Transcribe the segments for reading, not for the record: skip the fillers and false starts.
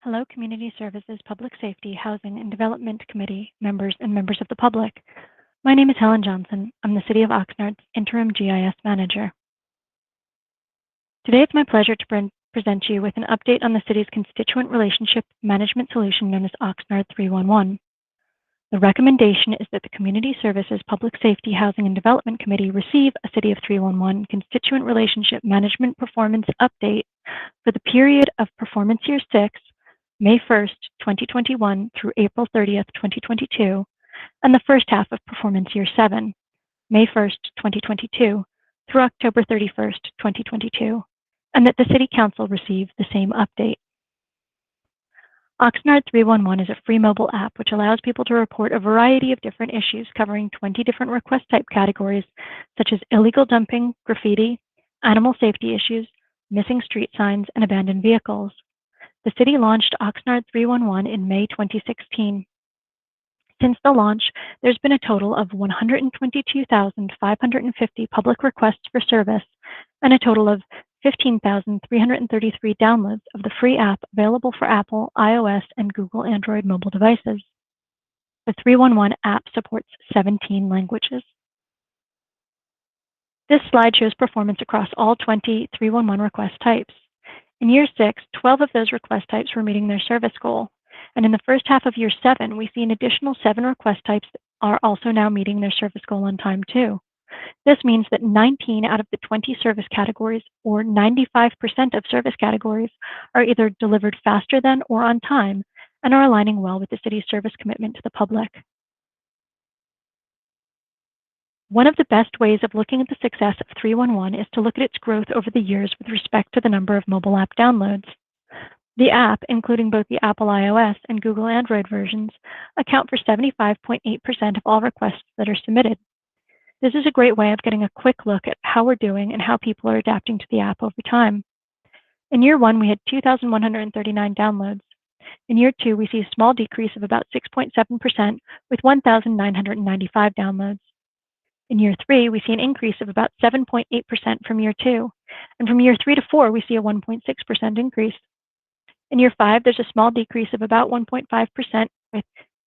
Hello, Community Services, Public Safety, Housing, and Development Committee members and members of the public. My name is Helen Johnson. I'm the City of Oxnard's Interim GIS Manager. Today, it's my pleasure to present you with an update on the city's constituent relationship management solution known as Oxnard 311. The recommendation is that the Community Services, Public Safety, Housing, and Development Committee receive a City of 311 constituent relationship management performance update for the period of Performance Year 6, May 1st, 2021 through April 30th, 2022, and the first half of Performance Year 7, May 1st, 2022 through October 31st, 2022, and that the City Council receive the same update. Oxnard 311 is a free mobile app which allows people to report a variety of different issues covering 20 different request type categories such as illegal dumping, graffiti, animal safety issues, missing street signs, and abandoned vehicles. The city launched Oxnard 311 in May 2016. Since the launch, there's been a total of 122,550 public requests for service and a total of 15,333 downloads of the free app available for Apple, iOS, and Google Android mobile devices. The 311 app supports 17 languages. This slide shows performance across all 20 311 request types. In Year 6, 12 of those request types were meeting their service goal. And in the first half of Year 7, we see an additional 7 request types that are also now meeting their service goal on time too. This means that 19 out of the 20 service categories, or 95% of service categories, are either delivered faster than or on time and are aligning well with the city's service commitment to the public. One of the best ways of looking at the success of 311 is to look at its growth over the years with respect to the number of mobile app downloads. The app, including both the Apple iOS and Google Android versions, account for 75.8% of all requests that are submitted. This is a great way of getting a quick look at how we're doing and how people are adapting to the app over time. In Year 1, we had 2,139 downloads. In Year 2, we see a small decrease of about 6.7% with 1,995 downloads. In Year 3, we see an increase of about 7.8% from Year 2. And from Year 3 to 4, we see a 1.6% increase. In Year 5, there's a small decrease of about 1.5% with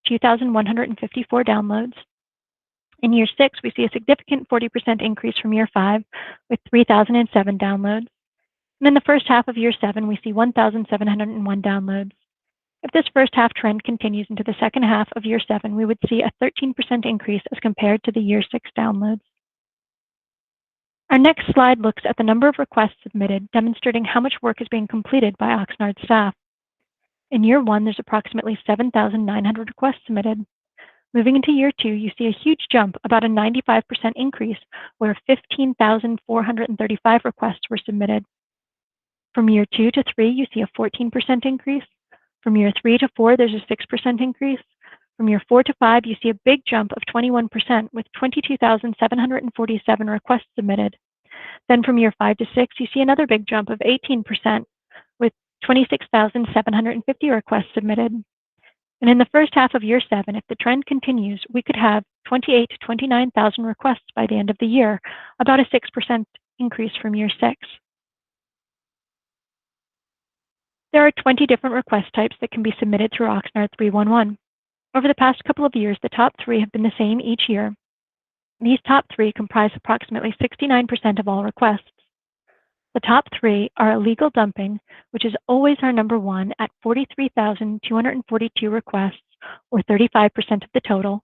2,154 downloads. In Year 6, we see a significant 40% increase from Year 5 with 3,007 downloads. And in the first half of Year 7, we see 1,701 downloads. If this first half trend continues into the second half of Year 7, we would see a 13% increase as compared to the Year 6 downloads. Our next slide looks at the number of requests submitted, demonstrating how much work is being completed by Oxnard staff. In Year 1, there's approximately 7,900 requests submitted. Moving into Year 2, you see a huge jump, about a 95% increase, where 15,435 requests were submitted. From Year 2 to 3, you see a 14% increase. From Year 3 to 4, there's a 6% increase. From Year 4 to 5, you see a big jump of 21% with 22,747 requests submitted. Then from Year 5 to 6, you see another big jump of 18% with 26,750 requests submitted. And in the first half of Year 7, if the trend continues, we could have 28,000 to 29,000 requests by the end of the year, about a 6% increase from Year 6. There are 20 different request types that can be submitted through Oxnard 311. Over the past couple of years, the top 3 have been the same each year. These top 3 comprise approximately 69% of all requests. The top 3 are illegal dumping, which is always our number 1 at 43,242 requests, or 35% of the total.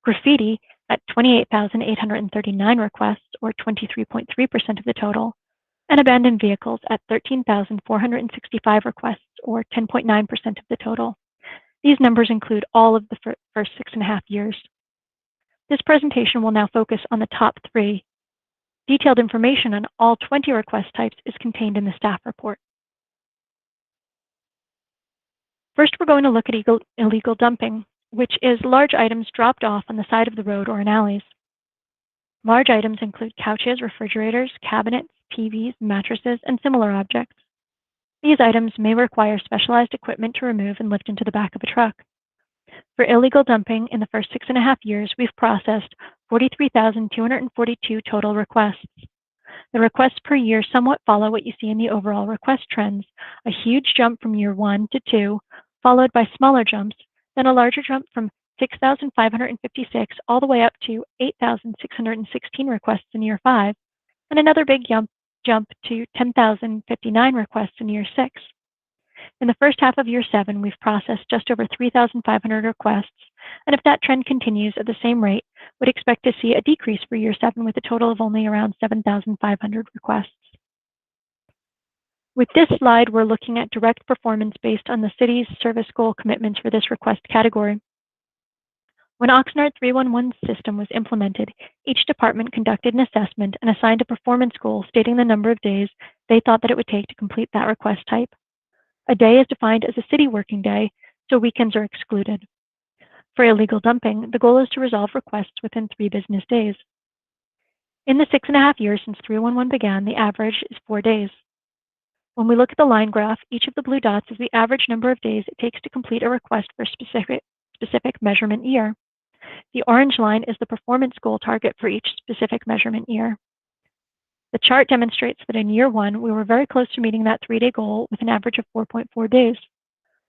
Graffiti at 28,839 requests, or 23.3% of the total. And abandoned vehicles at 13,465 requests, or 10.9% of the total. These numbers include all of the first 6.5 years. This presentation will now focus on the top 3. Detailed information on all 20 request types is contained in the staff report. First, we're going to look at illegal dumping, which is large items dropped off on the side of the road or in alleys. Large items include couches, refrigerators, cabinets, TVs, mattresses, and similar objects. These items may require specialized equipment to remove and lift into the back of a truck. For illegal dumping, in the first 6.5 years, we've processed 43,242 total requests. The requests per year somewhat follow what you see in the overall request trends, a huge jump from year 1 to 2, followed by smaller jumps, then a larger jump from 6,556 all the way up to 8,616 requests in year 5, and another big jump to 10,059 requests in year 6. In the first half of year 7, we've processed just over 3,500 requests, and if that trend continues at the same rate, would expect to see a decrease for year 7 with a total of only around 7,500 requests. With this slide, we're looking at direct performance based on the city's service goal commitments for this request category. When Oxnard 311 system was implemented, each department conducted an assessment and assigned a performance goal stating the number of days they thought that it would take to complete that request type. A day is defined as a city working day, so weekends are excluded. For illegal dumping, the goal is to resolve requests within 3 business days. In the 6.5 years since 311 began, the average is 4 days. When we look at the line graph, each of the blue dots is the average number of days it takes to complete a request for a specific measurement year. The orange line is the performance goal target for each specific measurement year. The chart demonstrates that in year 1, we were very close to meeting that 3-day goal with an average of 4.4 days.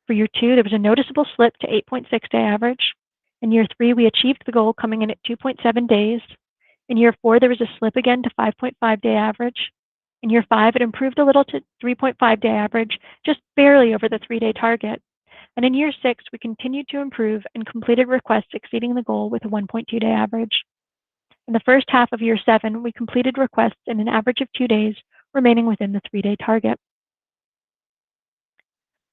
For year 2, there was a noticeable slip to 8.6 day average. In year 3, we achieved the goal coming in at 2.7 days. In year 4, there was a slip again to 5.5 day average. In year 5, it improved a little to 3.5 day average, just barely over the 3-day target. And in year 6, we continued to improve and completed requests exceeding the goal with a 1.2 day average. In the first half of year 7, we completed requests in an average of 2 days, remaining within the 3-day target.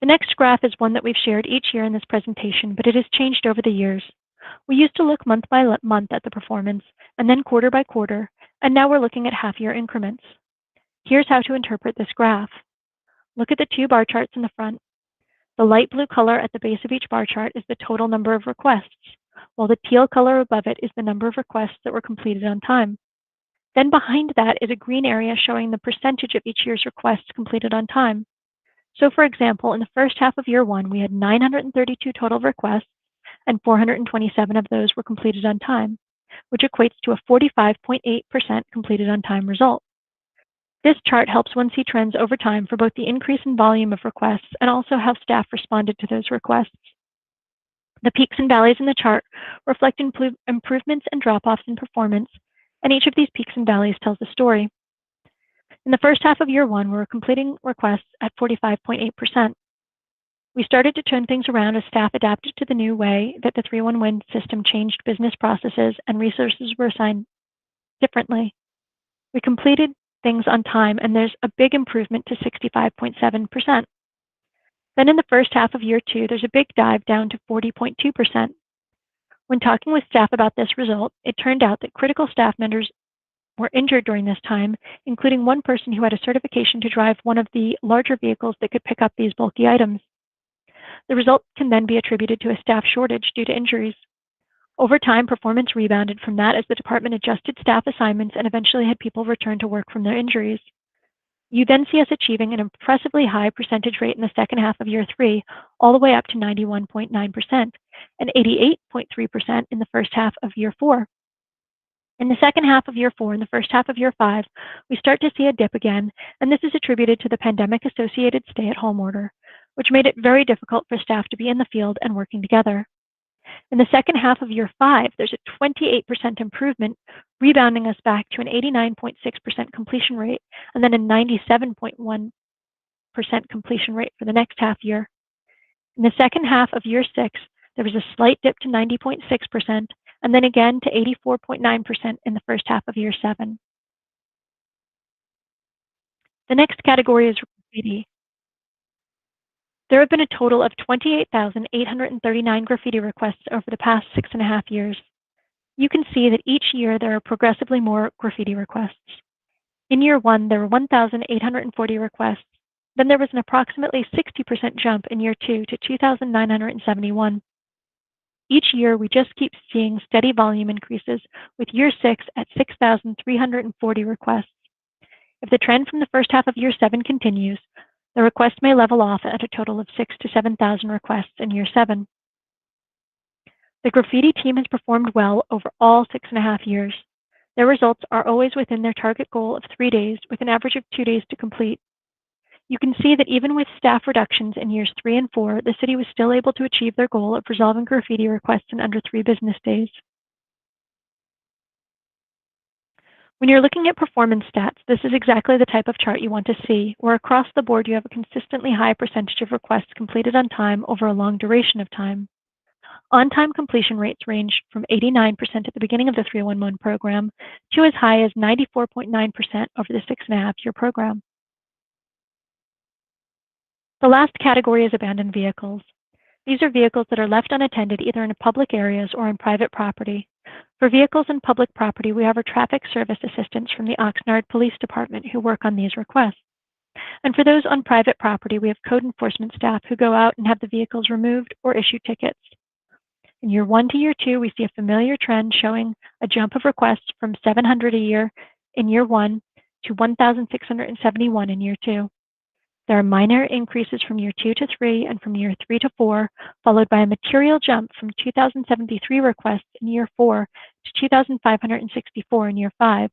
The next graph is one that we've shared each year in this presentation, but it has changed over the years. We used to look month by month at the performance, and then quarter by quarter, and now we're looking at half-year increments. Here's how to interpret this graph. Look at the 2 bar charts in the front. The light blue color at the base of each bar chart is the total number of requests, while the teal color above it is the number of requests that were completed on time. Then behind that is a green area showing the percentage of each year's requests completed on time. So for example, in the first half of year 1, we had 932 total requests, and 427 of those were completed on time, which equates to a 45.8% completed on time result. This chart helps one see trends over time for both the increase in volume of requests and also how staff responded to those requests. The peaks and valleys in the chart reflect improvements and drop-offs in performance, and each of these peaks and valleys tells a story. In the first half of year 1, we were completing requests at 45.8%. We started to turn things around as staff adapted to the new way that the 311 system changed business processes and resources were assigned differently. We completed things on time, and there's a big improvement to 65.7%. Then in the first half of year 2, there's a big dive down to 40.2%. When talking with staff about this result, it turned out that critical staff members were injured during this time, including one person who had a certification to drive one of the larger vehicles that could pick up these bulky items. The result can then be attributed to a staff shortage due to injuries. Over time, performance rebounded from that as the department adjusted staff assignments and eventually had people return to work from their injuries. You then see us achieving an impressively high percentage rate in the second half of year 3, all the way up to 91.9%, and 88.3% in the first half of year 4. In the second half of year 4 and the first half of year 5, we start to see a dip again, and this is attributed to the pandemic-associated stay-at-home order, which made it very difficult for staff to be in the field and working together. In the second half of year 5, there's a 28% improvement, rebounding us back to an 89.6% completion rate, and then a 97.1% completion rate for the next half year. In the second half of year 6, there was a slight dip to 90.6%, and then again to 84.9% in the first half of year 7. The next category is graffiti. There have been a total of 28,839 graffiti requests over the past 6.5 years. You can see that each year there are progressively more graffiti requests. In year 1, there were 1,840 requests. Then there was an approximately 60% jump in year 2 to 2,971. Each year, we just keep seeing steady volume increases, with year 6 at 6,340 requests. If the trend from the first half of year 7 continues, the request may level off at a total of 6,000 to 7,000 requests in year 7. The graffiti team has performed well over all 6.5 years. Their results are always within their target goal of 3 days, with an average of 2 days to complete. You can see that even with staff reductions in years 3 and 4, the city was still able to achieve their goal of resolving graffiti requests in under 3 business days. When you're looking at performance stats, this is exactly the type of chart you want to see, where across the board you have a consistently high percentage of requests completed on time over a long duration of time. On-time completion rates range from 89% at the beginning of the 311 program to as high as 94.9% over the 6.5-year program. The last category is abandoned vehicles. These are vehicles that are left unattended either in public areas or on private property. For vehicles in public property, we have our traffic service assistants from the Oxnard Police Department who work on these requests. And for those on private property, we have code enforcement staff who go out and have the vehicles removed or issue tickets. In year 1 to year 2, we see a familiar trend showing a jump of requests from 700 a year in year 1 to 1,671 in year 2. There are minor increases from year 2 to 3 and from year 3 to 4, followed by a material jump from 2,073 requests in year 4 to 2,564 in year 5,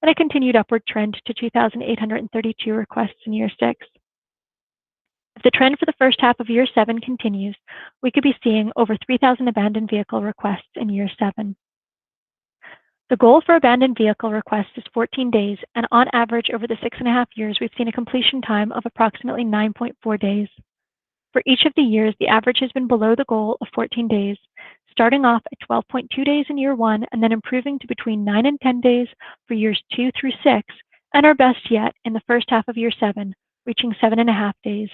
and a continued upward trend to 2,832 requests in year 6. If the trend for the first half of year 7 continues, we could be seeing over 3,000 abandoned vehicle requests in year 7. The goal for abandoned vehicle requests is 14 days, and on average over the 6.5 years, we've seen a completion time of approximately 9.4 days. For each of the years, the average has been below the goal of 14 days, starting off at 12.2 days in year 1 and then improving to between 9 and 10 days for years 2 through 6, and our best yet in the first half of year 7, reaching 7.5 days.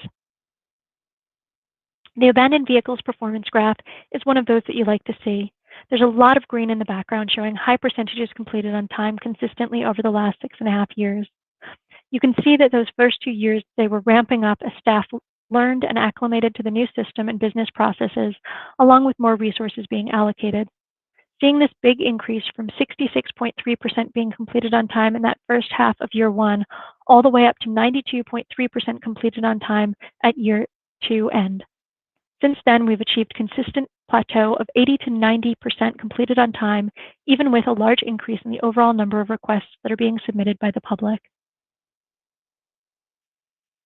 The abandoned vehicles performance graph is one of those that you like to see. There's a lot of green in the background showing high percentages completed on time consistently over the last 6.5 years. You can see that those first 2 years, they were ramping up as staff learned and acclimated to the new system and business processes, along with more resources being allocated. Seeing this big increase from 66.3% being completed on time in that first half of year 1, all the way up to 92.3% completed on time at year 2 end. Since then, we've achieved consistent plateau of 80 to 90% completed on time, even with a large increase in the overall number of requests that are being submitted by the public.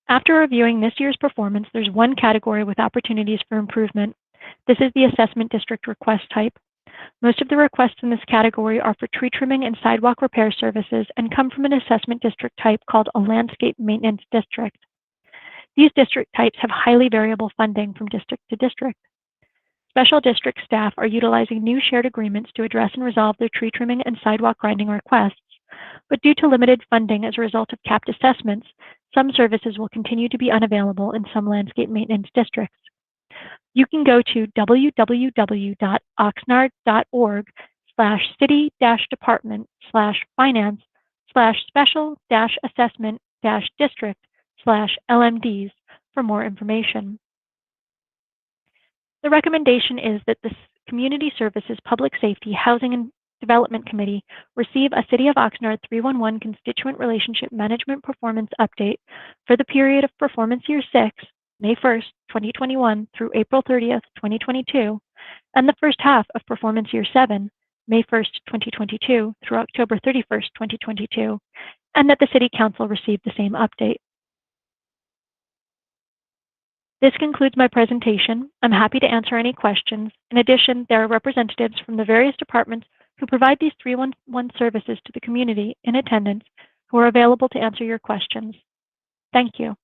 After reviewing this year's performance, there's one category with opportunities for improvement. This is the assessment district request type. Most of the requests in this category are for tree trimming and sidewalk repair services and come from an assessment district type called a landscape maintenance district. These district types have highly variable funding from district to district. Special district staff are utilizing new shared agreements to address and resolve their tree trimming and sidewalk grinding requests, but due to limited funding as a result of capped assessments, some services will continue to be unavailable in some landscape maintenance districts. You can go to www.oxnard.org/city-department/finance/special-assessment-district/LMDs for more information. The recommendation is that the Community Services, Public Safety, Housing and Development Committee receive a City of Oxnard 311 Constituent Relationship Management Performance Update for the period of Performance Year 6, May 1st, 2021 through April 30th, 2022, and the first half of Performance Year 7, May 1st, 2022 through October 31st, 2022, and that the City Council receive the same update. This concludes my presentation. I'm happy to answer any questions. In addition, there are representatives from the various departments who provide these 311 services to the community in attendance who are available to answer your questions. Thank you.